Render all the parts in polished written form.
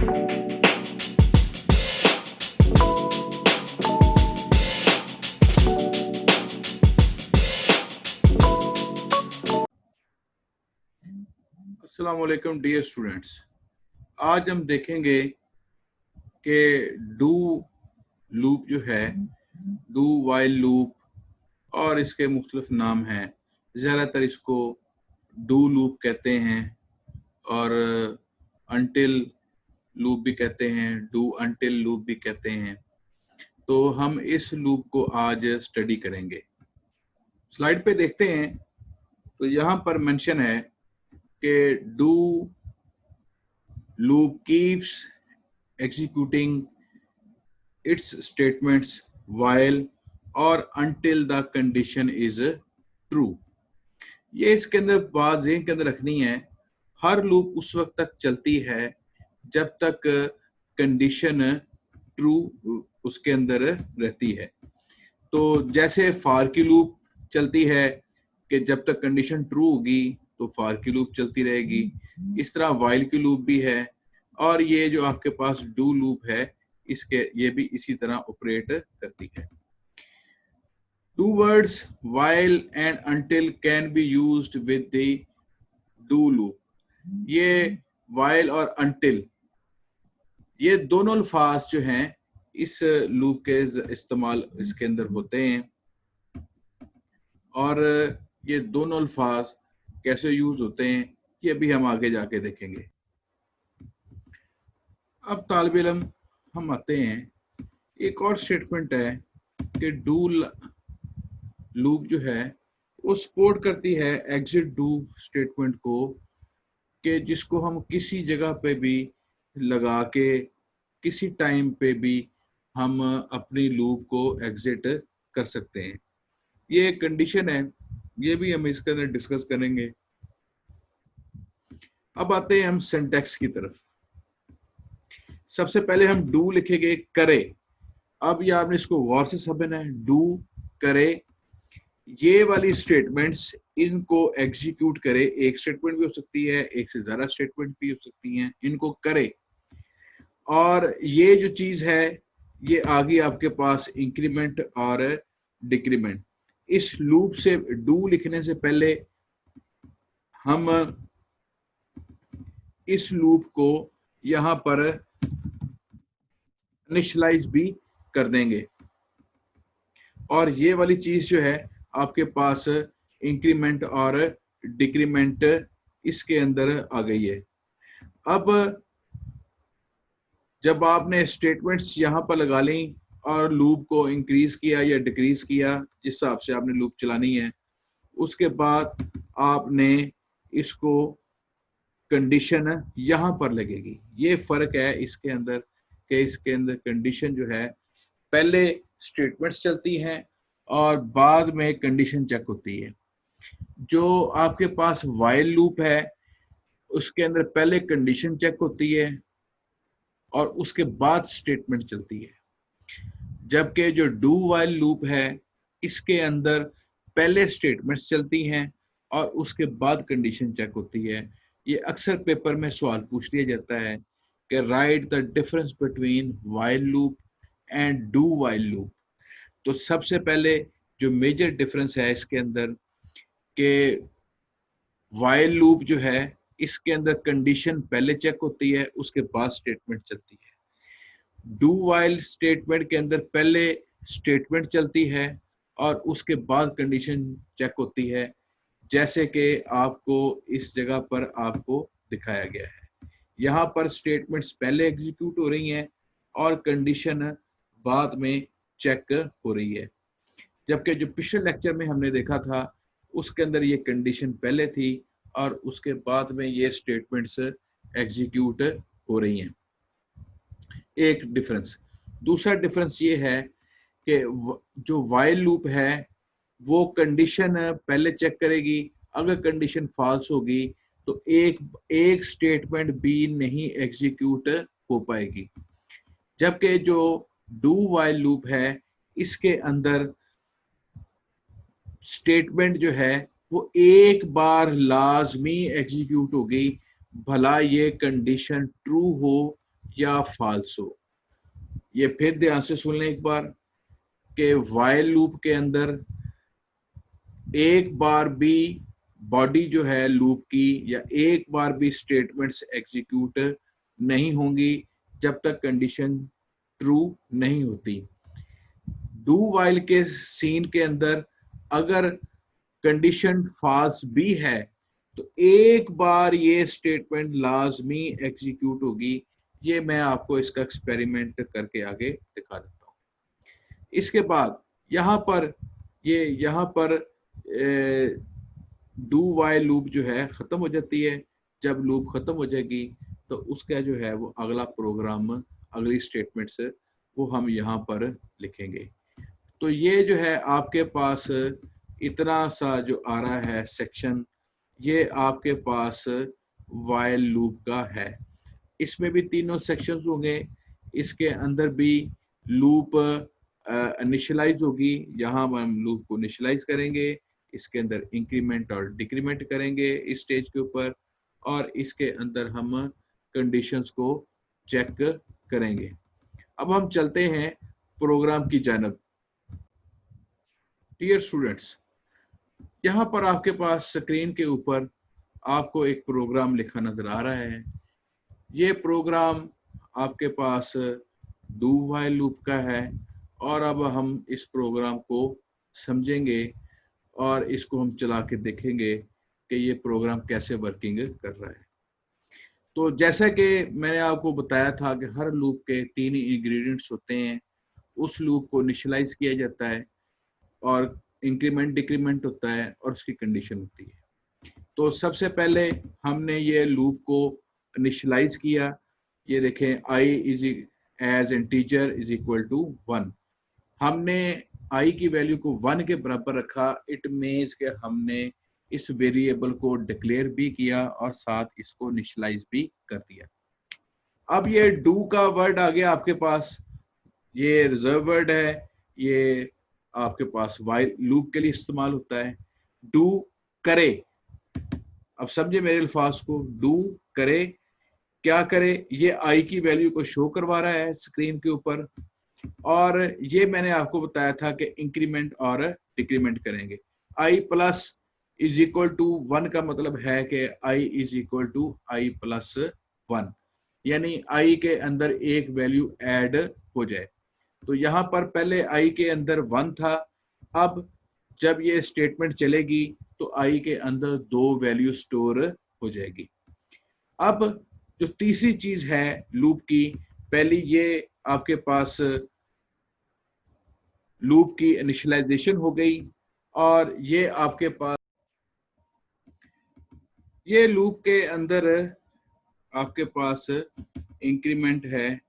अस्सलाम वालेकुम dear students. आज हम देखेंगे कि डू लूप जो है, डू वाइल लूप और इसके मुख्तलिफ नाम हैं। ज़्यादातर इसको डू लूप कहते हैं और अनटिल लूप भी कहते हैं, डू अनटिल लूप भी कहते हैं। तो हम इस लूप को आज स्टडी करेंगे। स्लाइड पे देखते हैं तो यहाँ पर मेंशन है कि do loop keeps executing its statements while or until the condition is true। ये इसके अंदर बात ज़हन के अंदर रखनी है, हर लूप उस वक्त तक चलती है जब तक कंडीशन ट्रू उसके अंदर रहती है। तो जैसे फार की लूप चलती है कि जब तक कंडीशन ट्रू होगी तो फार की लूप चलती रहेगी, इस तरह वाइल की लूप भी है, और ये जो आपके पास डू लूप है इसके ये भी इसी तरह ऑपरेट करती है। Two words while and until can be used with the do loop. ये वाइल और अनटिल ये दोनों अल्फाज जो हैं इस लूप के इस्तेमाल इसके अंदर होते हैं, और ये दोनों अल्फाज कैसे यूज होते हैं ये भी हम आगे जाके देखेंगे। अब तालिब इल्म हम आते हैं, एक और स्टेटमेंट है कि डू लूप जो है वो सपोर्ट करती है एग्जिट डू स्टेटमेंट को, कि जिसको हम किसी जगह पे भी लगा के किसी टाइम पे भी हम अपनी लूप को एग्जिट कर सकते हैं। ये एक कंडीशन है, ये भी हम इसके अंदर डिस्कस करेंगे। अब आते हैं हम सिंटैक्स की तरफ। सबसे पहले हम डू लिखेंगे करे। अब ये आपने इसको गौर से समझना है, डू करे, ये वाली स्टेटमेंट्स इनको एग्जीक्यूट करे। एक स्टेटमेंट भी हो सकती है, एक से ज्यादा स्टेटमेंट भी हो सकती हैं, इनको करे। और ये जो चीज है ये आगे आपके पास इंक्रीमेंट और डिक्रीमेंट। इस लूप से डू लिखने से पहले हम इस लूप को यहां पर इनिशियलाइज भी कर देंगे, और ये वाली चीज जो है आपके पास इंक्रीमेंट और डिक्रीमेंट इसके अंदर आ गई है। अब जब आपने स्टेटमेंट्स यहां पर लगा ली और लूप को इंक्रीज किया या डिक्रीज किया जिस हिसाब से आपने लूप चलानी है, उसके बाद आपने इसको कंडीशन यहां पर लगेगी। ये फर्क है इसके अंदर कि इसके अंदर कंडीशन जो है पहले स्टेटमेंट्स चलती हैं और बाद में कंडीशन चेक होती है। जो आपके पास वाइल लूप है उसके अंदर पहले कंडीशन चेक होती है और उसके बाद स्टेटमेंट चलती है, जबकि जो डू वाइल लूप है इसके अंदर पहले स्टेटमेंट्स चलती हैं और उसके बाद कंडीशन चेक होती है। ये अक्सर पेपर में सवाल पूछ लिया जाता है कि right the difference between while loop and do while loop. तो सबसे पहले जो मेजर डिफरेंस है इसके अंदर कि वाइल लूप जो है इसके अंदर कंडीशन पहले चेक होती है, उसके बाद स्टेटमेंट चलती है। डू वाइल स्टेटमेंट के अंदर पहले स्टेटमेंट चलती है और उसके बाद कंडीशन चेक होती है, जैसे कि आपको इस जगह पर आपको दिखाया गया है। यहाँ पर स्टेटमेंट्स पहले एग्जीक्यूट हो रही हैं और कंडीशन बाद में चेक हो रही है, जबकि जो पिछले लेक्चर में हमने देखा था उसके अंदर ये कंडीशन पहले थी और उसके बाद में ये स्टेटमेंट्स एग्जीक्यूट हो रही हैं। एक डिफरेंस। दूसरा डिफरेंस ये है कि जो वाइल लूप है वो कंडीशन पहले चेक करेगी, अगर कंडीशन फॉल्स होगी तो एक स्टेटमेंट भी नहीं एग्जीक्यूट हो पाएगी, जबकि जो डू वाइल लूप है इसके अंदर स्टेटमेंट जो है वो एक बार लाजमी एग्जीक्यूट होगी, भला ये कंडीशन ट्रू हो या फाल्स हो। ये फिर ध्यान से सुन लें एक बार कि वाइल लूप के अंदर एक बार भी बॉडी जो है लूप की या एक बार भी स्टेटमेंट्स एग्जीक्यूट नहीं होंगी जब तक कंडीशन ट्रू नहीं होती। डू वाइल के सीन के अंदर अगर कंडीशन फॉल्स भी है तो एक बार ये स्टेटमेंट लाजमी एग्जीक्यूट होगी। ये मैं आपको इसका एक्सपेरिमेंट करके आगे दिखा देता हूँ। इसके बाद यहाँ पर डू वाइल लूप जो है खत्म हो जाती है। जब लूप खत्म हो जाएगी तो उसका जो है वो अगला प्रोग्राम, अगली स्टेटमेंट्स वो हम यहाँ पर लिखेंगे। तो ये जो है आपके पास इतना सा जो आ रहा है सेक्शन, ये आपके पास वाइल लूप का है। इसमें भी तीनों सेक्शंस होंगे। इसके अंदर भी लूप इनिशियलाइज होगी, यहाँ हम लूप को इनिशियलाइज करेंगे। इसके अंदर इंक्रीमेंट और डिक्रीमेंट करेंगे इस स्टेज के ऊपर, और इसके अंदर हम कंडीशंस को चेक करेंगे। अब हम चलते हैं प्रोग्राम की जानब। डियर स्टूडेंट्स, यहाँ पर आपके पास स्क्रीन के ऊपर आपको एक प्रोग्राम लिखा नजर आ रहा है। ये प्रोग्राम आपके पास डू व्हाइल लूप का है, और अब हम इस प्रोग्राम को समझेंगे और इसको हम चला के देखेंगे कि ये प्रोग्राम कैसे वर्किंग कर रहा है। तो जैसा कि मैंने आपको बताया था कि हर लूप के तीन इंग्रेडिएंट्स होते हैं। उस लूप को इनिशियलाइज किया जाता है और इंक्रीमेंट डिक्रीमेंट होता है और उसकी कंडीशन होती है। तो सबसे पहले हमने ये लूप को इनिशियलाइज किया। ये देखें, i is as integer is equal to 1। हमने i की वैल्यू को 1 के बराबर रखा। इट मीन्स के हमने इस वेरिएबल को डिक्लेयर भी किया और साथ इसको इनिशियलाइज भी कर दिया। अब ये डू का वर्ड आ गया आपके पास, ये रिजर्व वर्ड है। ये आपके पास वाइल लूप के लिए इस्तेमाल होता है। डू करे, अब समझे मेरे अल्फाज को। डू करे, क्या करे? ये आई की वैल्यू को शो करवा रहा है स्क्रीन के ऊपर, और ये मैंने आपको बताया था कि इंक्रीमेंट और डिक्रीमेंट करेंगे। I plus is equal to 1 का मतलब है कि I is equal to I plus 1, यानी आई के अंदर एक वैल्यू ऐड हो जाए। तो यहाँ पर पहले आई के अंदर 1 था। अब जब ये स्टेटमेंट चलेगी तो आई के अंदर 2 वैल्यू स्टोर हो जाएगी। अब जो तीसरी चीज है लूप की, पहली ये आपके पास लूप की इनिशियलाइजेशन हो गई, और ये आपके पास ये लूप के अंदर आपके पास इंक्रीमेंट है,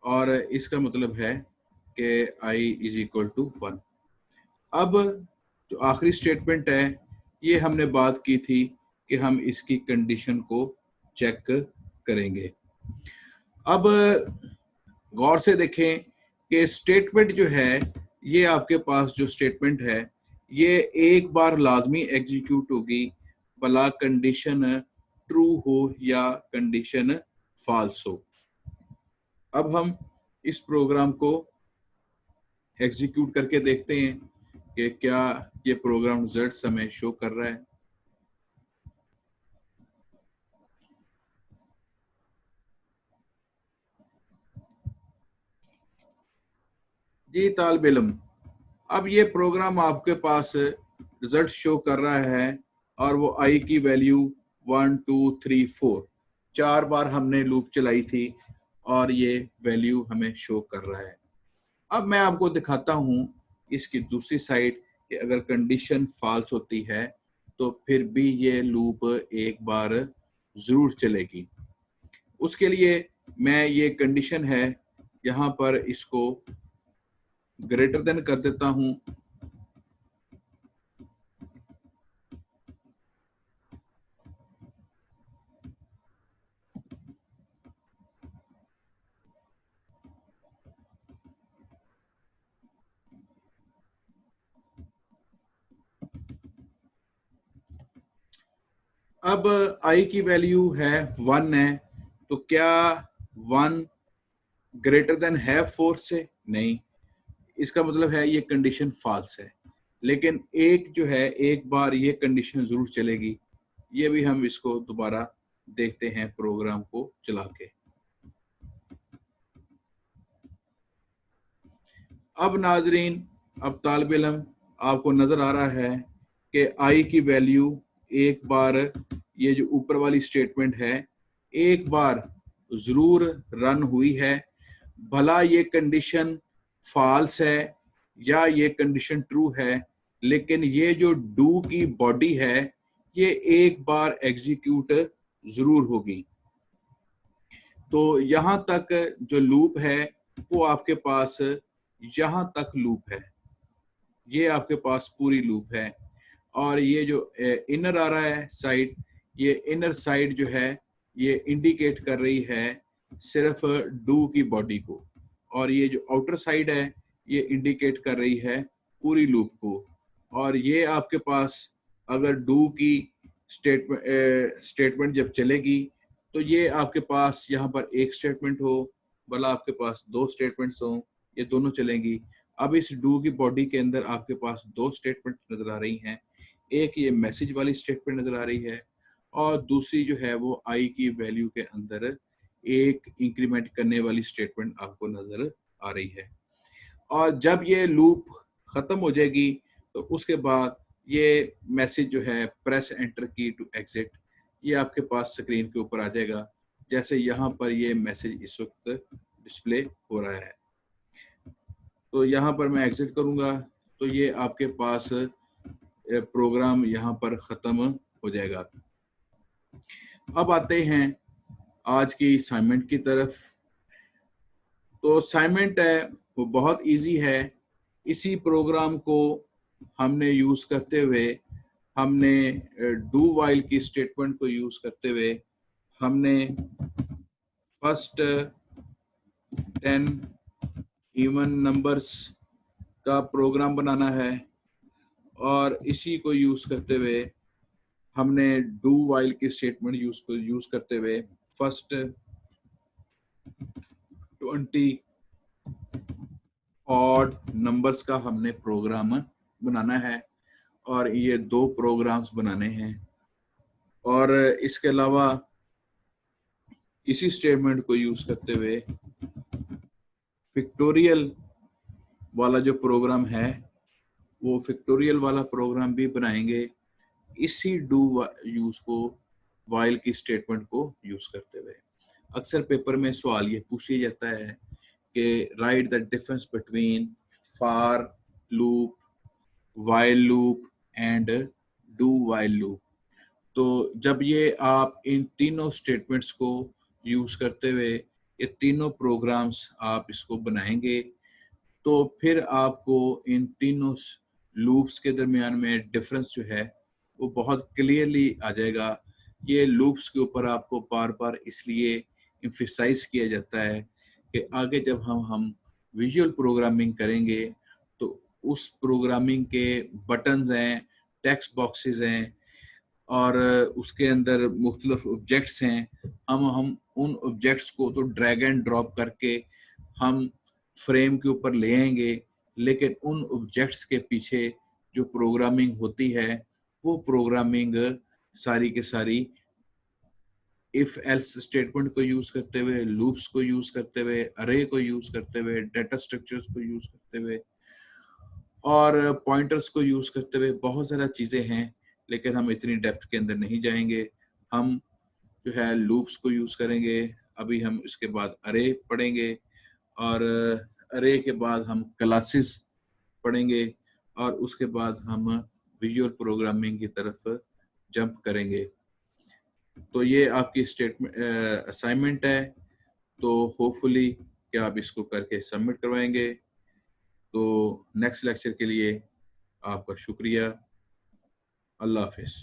और इसका मतलब है कि i इज इक्वल टू 1। अब जो आखिरी स्टेटमेंट है, ये हमने बात की थी कि हम इसकी कंडीशन को चेक करेंगे। अब गौर से देखें कि स्टेटमेंट जो है, ये आपके पास जो स्टेटमेंट है, ये एक बार लाजमी एग्जीक्यूट होगी, भला कंडीशन ट्रू हो या कंडीशन फॉल्स हो। अब हम इस प्रोग्राम को एग्जीक्यूट करके देखते हैं कि क्या ये प्रोग्राम रिजल्ट्स हमें शो कर रहा है। जी तालिब इल्म, अब ये प्रोग्राम आपके पास रिजल्ट शो कर रहा है, और वो आई की वैल्यू 1 2 3 4 4 बार हमने लूप चलाई थी, और ये वैल्यू हमें शो कर रहा है। अब मैं आपको दिखाता हूँ इसकी दूसरी साइड कि अगर कंडीशन फॉल्स होती है तो फिर भी ये लूप एक बार जरूर चलेगी। उसके लिए मैं ये कंडीशन है यहाँ पर इसको ग्रेटर देन कर देता हूँ। अब i की वैल्यू है 1 है, तो क्या 1 ग्रेटर देन हैव फोर्स से नहीं, इसका मतलब है ये कंडीशन फॉल्स है। लेकिन एक जो है, एक बार ये कंडीशन जरूर चलेगी। ये भी हम इसको दोबारा देखते हैं प्रोग्राम को चला के। अब नाजरीन, अब तालिब इल्म आपको नजर आ रहा है कि आई की वैल्यू एक बार, ये जो ऊपर वाली स्टेटमेंट है, एक बार जरूर रन हुई है, भला ये कंडीशन फॉल्स है या ये कंडीशन ट्रू है, लेकिन ये जो डू की बॉडी है ये एक बार एग्जीक्यूट जरूर होगी। तो यहां तक जो लूप है वो आपके पास, यहां तक लूप है, ये आपके पास पूरी लूप है। और ये जो इनर आ रहा है साइड, ये इनर साइड जो है ये इंडिकेट कर रही है सिर्फ डू की बॉडी को, और ये जो आउटर साइड है ये इंडिकेट कर रही है पूरी लूप को। और ये आपके पास अगर डू की स्टेटमेंट जब चलेगी तो ये आपके पास यहाँ पर एक स्टेटमेंट हो, भला आपके पास दो स्टेटमेंट्स हो, ये दोनों चलेंगी। अब इस डू की बॉडी के अंदर आपके पास दो स्टेटमेंट नजर आ रही हैं, एक ये मैसेज वाली स्टेटमेंट नजर आ रही है और दूसरी जो है वो आई की वैल्यू के अंदर एक इंक्रीमेंट करने वाली स्टेटमेंट आपको नजर आ रही है। और जब ये लूप खत्म हो जाएगी तो उसके बाद ये मैसेज जो है प्रेस एंटर की टू एग्जिट, ये आपके पास स्क्रीन के ऊपर आ जाएगा, जैसे यहाँ पर ये मैसेज इस वक्त डिस्प्ले हो रहा है। तो यहाँ पर मैं एग्जिट करूंगा तो ये आपके पास प्रोग्राम यहाँ पर खत्म हो जाएगा। अब आते हैं आज की असाइनमेंट की तरफ। तो असाइनमेंट है वो बहुत इजी है। इसी प्रोग्राम को हमने यूज करते हुए, हमने डू वाइल की स्टेटमेंट को यूज करते हुए हमने फर्स्ट 10 इवन नंबर्स का प्रोग्राम बनाना है, और इसी को यूज करते हुए हमने डू वाइल की स्टेटमेंट यूज करते हुए फर्स्ट 20 ऑड नंबर्स का हमने प्रोग्राम बनाना है, और ये दो प्रोग्राम्स बनाने हैं। और इसके अलावा इसी स्टेटमेंट को यूज करते हुए फैक्टोरियल वाला जो प्रोग्राम है वो फैक्टोरियल वाला प्रोग्राम भी बनाएंगे, इसी डू यूज को वाइल की स्टेटमेंट को यूज करते हुए। अक्सर पेपर में सवाल ये पूछ लिया जाता है कि right the difference between for loop, while loop and do while loop. तो जब ये आप इन तीनों स्टेटमेंट्स को यूज करते हुए ये तीनों प्रोग्राम्स आप इसको बनाएंगे तो फिर आपको इन तीनों लूप्स के दरमियान में डिफरेंस जो है वो बहुत क्लियरली आ जाएगा। ये लूप्स के ऊपर आपको बार बार इसलिए एम्फसाइज किया जाता है कि आगे जब हम विजुअल प्रोग्रामिंग करेंगे तो उस प्रोग्रामिंग के बटन्स हैं, टेक्स्ट बॉक्सेस हैं, और उसके अंदर मुख्तलिफ ऑब्जेक्ट्स हैं। हम उन ऑब्जेक्ट्स को तो ड्रैग एंड ड्रॉप करके हम फ्रेम के ऊपर ले आएंगे, लेकिन उन ऑब्जेक्ट्स के पीछे जो प्रोग्रामिंग होती है वो प्रोग्रामिंग सारी के सारी इफ एल्स स्टेटमेंट को यूज करते हुए, लूप्स को यूज करते हुए, अरे को यूज करते हुए, डेटा स्ट्रक्चर्स को यूज करते हुए और पॉइंटर्स को यूज करते हुए बहुत ज़्यादा चीज़ें हैं, लेकिन हम इतनी डेप्थ के अंदर नहीं जाएंगे। हम जो है लूप्स को यूज करेंगे, अभी हम इसके बाद अरे पढ़ेंगे, और अरे के बाद हम क्लासेस पढ़ेंगे, और उसके बाद हम विजुअल प्रोग्रामिंग की तरफ जंप करेंगे। तो ये आपकी स्टेटमेंट असाइनमेंट है, तो होपफुली कि आप इसको करके सबमिट करवाएंगे। तो नेक्स्ट लेक्चर के लिए आपका शुक्रिया। अल्लाह हाफिज़।